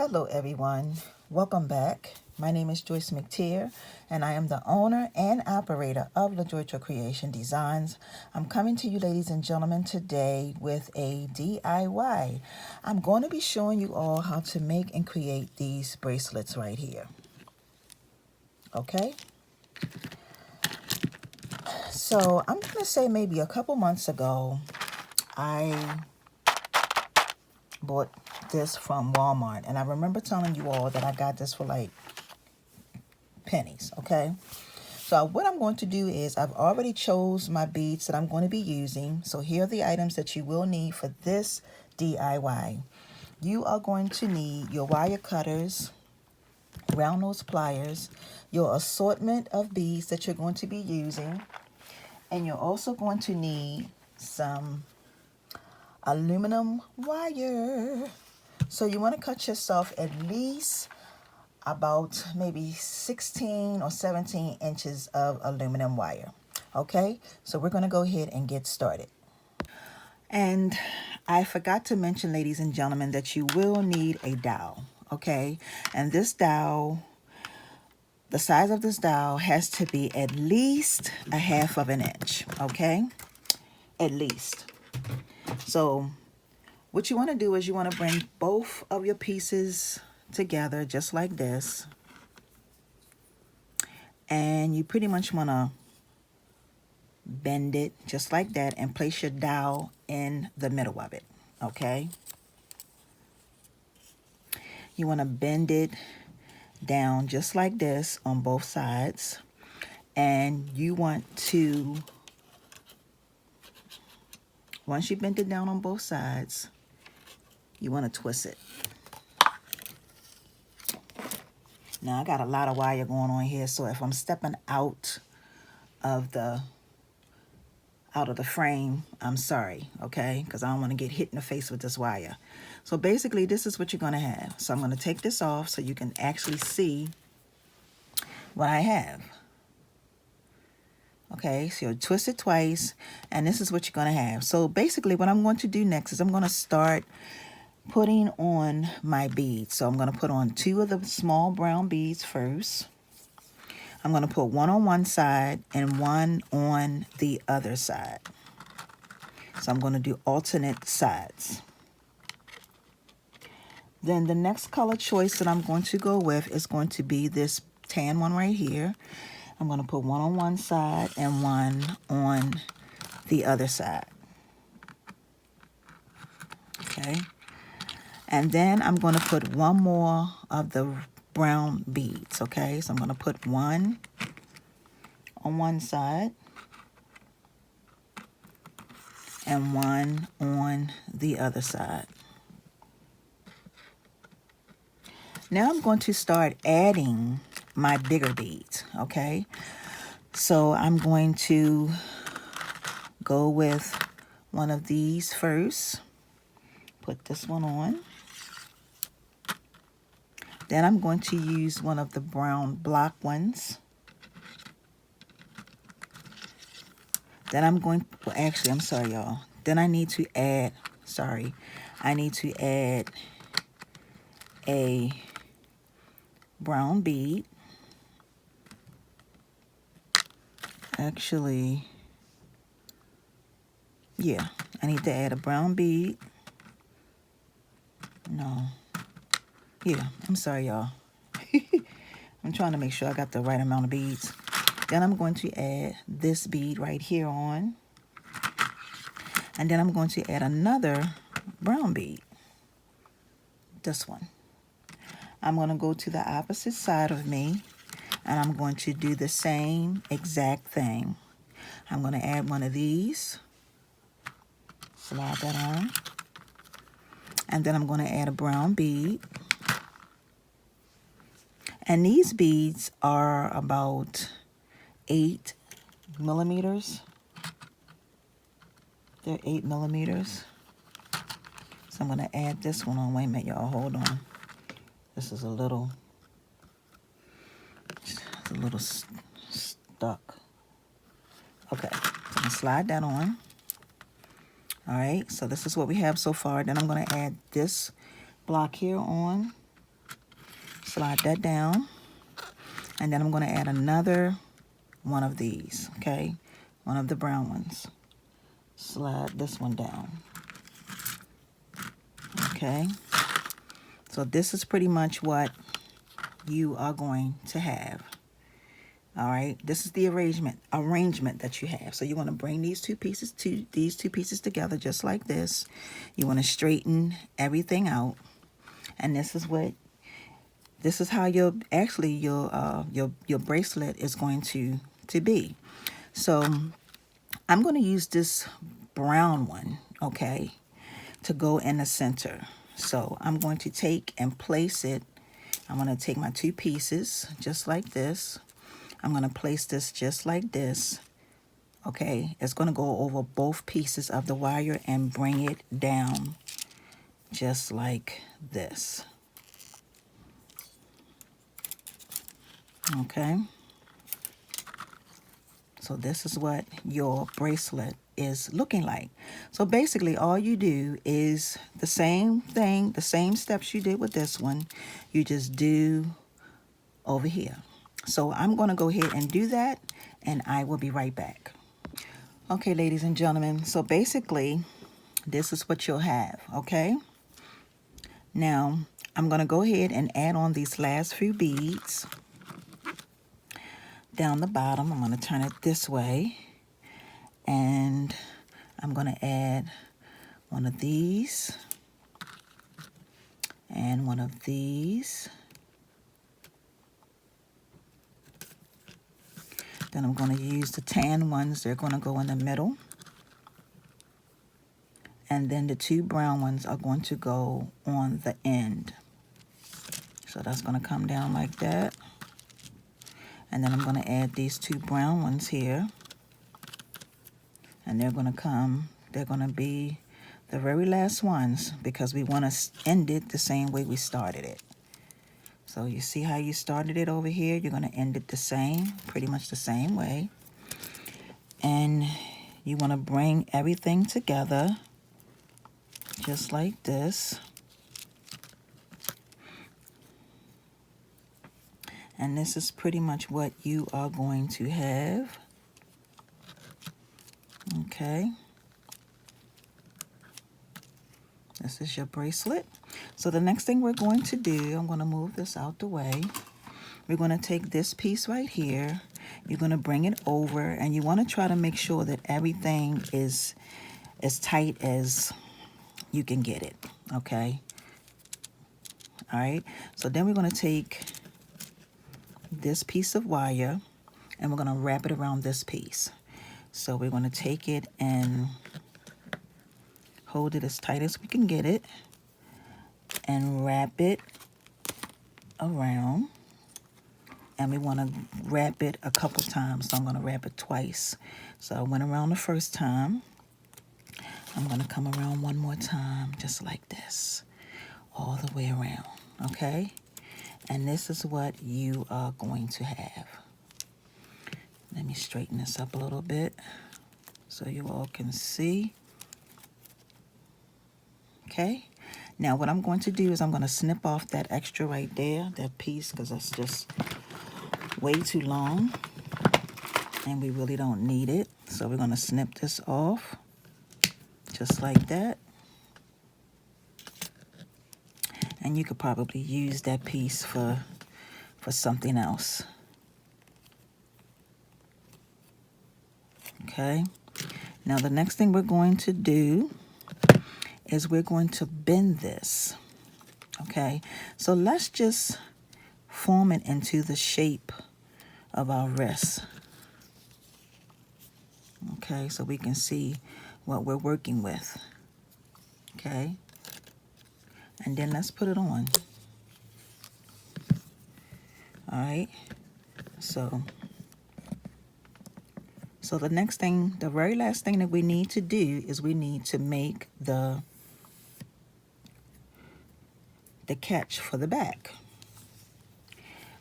Hello everyone, welcome back. My name is Joyce McTeer and I am the owner and operator of Lajoytra Creation Designs. I'm coming to you ladies and gentlemen today with a DIY. I'm going to be showing you all how to make and create these bracelets right here. Okay? So I'm going to say maybe a couple months ago, I bought this from Walmart, and I remember telling you all that I got this for like pennies. Okay, so what I'm going to do is I've already chose my beads that I'm going to be using. So here are the items that you will need for this DIY. You are going to need your wire cutters, round nose pliers, your assortment of beads that you're going to be using, and you're also going to need some aluminum wire. So you want to cut yourself at least about maybe 16 or 17 inches of aluminum wire. Okay, so we're going to go ahead and get started. And I forgot to mention, ladies and gentlemen, that you will need a dowel. Okay, and this dowel, the size of this dowel has to be at least a half of an inch. Okay, at least. So what you want to do is you want to bring both of your pieces together just like this, and you pretty much want to bend it just like that and place your dowel in the middle of it. Okay, you want to bend it down just like this on both sides, and you want to, once you bend it down on both sides, you want to twist it. Now I got a lot of wire going on here, so if I'm stepping out of the frame, I'm sorry, okay? Because I don't want to get hit in the face with this wire. So basically, this is what you're going to have. So I'm going to take this off so you can actually see what I have. Okay, so you'll twist it twice, and this is what you're going to have. So basically, what I'm going to do next is I'm going to start putting on my beads. So I'm going to put on 2 of the small brown beads first. I'm going to put one on one side and one on the other side. So I'm going to do alternate sides. Then the next color choice that I'm going to go with is going to be this tan one right here. I'm going to put one on one side and one on the other side. Okay. And then I'm going to put one more of the brown beads. Okay. So I'm going to put one on one side and one on the other side. Now I'm going to start adding my bigger beads, okay? So I'm going to go with one of these first. Put this one on. Then I'm going to use one of the brown block ones. Then I'm going, well, actually, I'm sorry, y'all. Then I need to add, I need to add a brown bead. Actually, yeah, I need to add a brown bead. No. Yeah, I'm sorry, y'all. I'm trying to make sure I got the right amount of beads. Then I'm going to add this bead right here on. And then I'm going to add another brown bead. This one. I'm going to go to the opposite side of me, and I'm going to do the same exact thing. I'm going to add one of these. Slide that on. And then I'm going to add a brown bead. And these beads are about 8 millimeters. They're 8 millimeters. So I'm going to add this one on. Wait a minute, y'all. Hold on. This is a little stuck. Okay. So I'm going to slide that on. All right. So this is what we have so far. Then I'm going to add this block here on. Slide that down. And then I'm going to add another one of these, okay? One of the brown ones. Slide this one down. Okay? So this is pretty much what you are going to have. All right, this is the arrangement that you have. So you want to bring these two pieces together just like this. You want to straighten everything out, and this is how your bracelet is going to be. So I'm going to use this brown one, okay, to go in the center. So I'm going to take and place it. I'm going to take my two pieces just like this. I'm going to place this just like this, okay? It's going to go over both pieces of the wire and bring it down just like this, okay? So this is what your bracelet is looking like. So basically all you do is the same thing, the same steps you did with this one, you just do over here. So I'm going to go ahead and do that, and I will be right back. Okay, ladies and gentlemen, so basically this is what you'll have, okay? Now I'm going to go ahead and add on these last few beads down the bottom. I'm going to turn it this way, and I'm going to add one of these and one of these. Then I'm going to use the tan ones. They're going to go in the middle. And then the two brown ones are going to go on the end. So that's going to come down like that. And then I'm going to add these two brown ones here. And they're going to be the very last ones, because we want to end it the same way we started it. So you see how you started it over here? You're going to end it the same, pretty much the same way. And you want to bring everything together just like this. And this is pretty much what you are going to have. Okay. This is your bracelet. So the next thing we're going to do, I'm going to move this out the way. We're going to take this piece right here. You're going to bring it over, and you want to try to make sure that everything is as tight as you can get it, okay? All right, so then we're going to take this piece of wire, and we're going to wrap it around this piece. So we're going to take it and hold it as tight as we can get it and wrap it around. And we want to wrap it a couple times, so I'm going to wrap it twice. So I went around the first time. I'm going to come around one more time, just like this, all the way around, okay? And this is what you are going to have. Let me straighten this up a little bit so you all can see. Okay, now what I'm going to do is I'm going to snip off that extra right there, that piece, because that's just way too long and we really don't need it. So we're going to snip this off just like that. And you could probably use that piece for something else. Okay, now the next thing we're going to do is we're going to bend this. Okay, so let's just form it into the shape of our wrist. Okay, so we can see what we're working with. Okay, and then let's put it on. All right, so the next thing, the very last thing that we need to do is we need to make the catch for the back.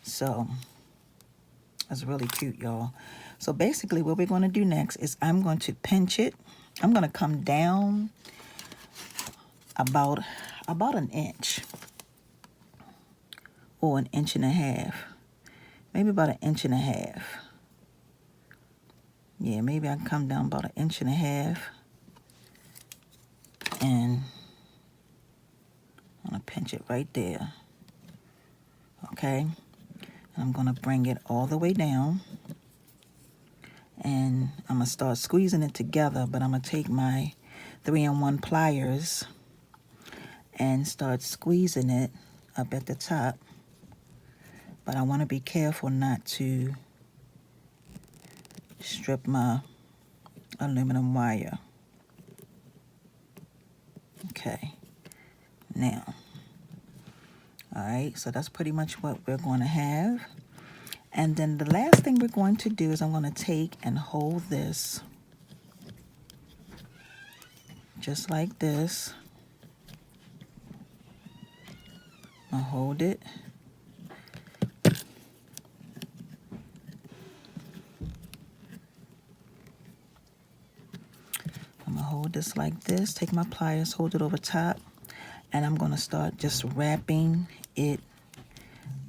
So that's really cute, y'all. So basically what we're going to do next is I'm going to pinch it. I'm going to come down about an inch or 1.5 inches. Maybe about 1.5 inches. Yeah, maybe I can come down about 1.5 inches. And I'm going to pinch it right there. Okay. And I'm going to bring it all the way down. And I'm going to start squeezing it together, but I'm going to take my 3-in-1 pliers and start squeezing it up at the top. But I want to be careful not to strip my aluminum wire. Okay, now, all right, so that's pretty much what we're going to have. And then the last thing we're going to do is I'm going to take and hold this just like this. I'll hold it. I'm going to hold this like this, take my pliers, hold it over top, and I'm going to start just wrapping it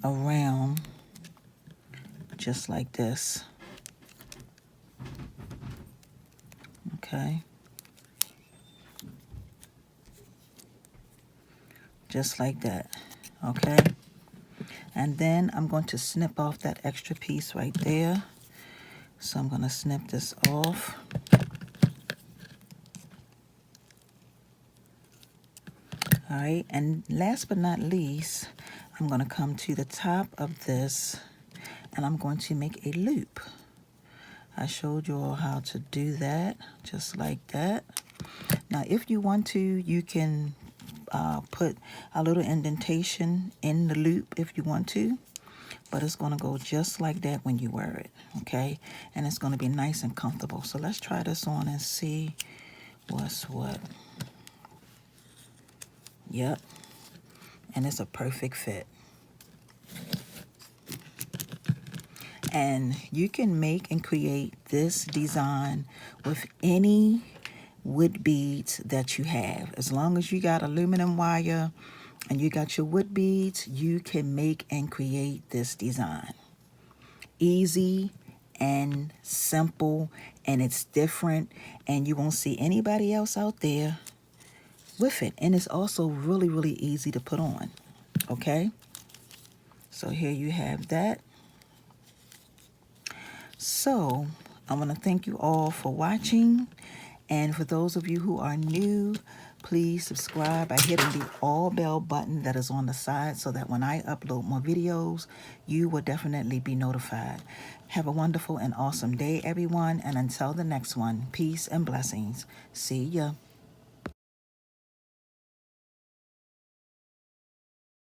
around just like this. Okay. Just like that. Okay. And then I'm going to snip off that extra piece right there. So I'm going to snip this off. All right, and last but not least, I'm going to come to the top of this and I'm going to make a loop. I showed you all how to do that, just like that. Now, if you want to, you can put a little indentation in the loop if you want to, but it's going to go just like that when you wear it, okay? And it's going to be nice and comfortable. So let's try this on and see what's what. Yep, and it's a perfect fit. And you can make and create this design with any wood beads that you have. As long as you got aluminum wire and you got your wood beads, you can make and create this design. Easy and simple, and it's different, and you won't see anybody else out there with it. And it's also really, really easy to put on. Okay, so here you have that. So I want to thank you all for watching, and for those of you who are new, please subscribe by hitting the all bell button that is on the side so that when I upload more videos, you will definitely be notified. Have a wonderful and awesome day, everyone, and until the next one, peace and blessings. See ya.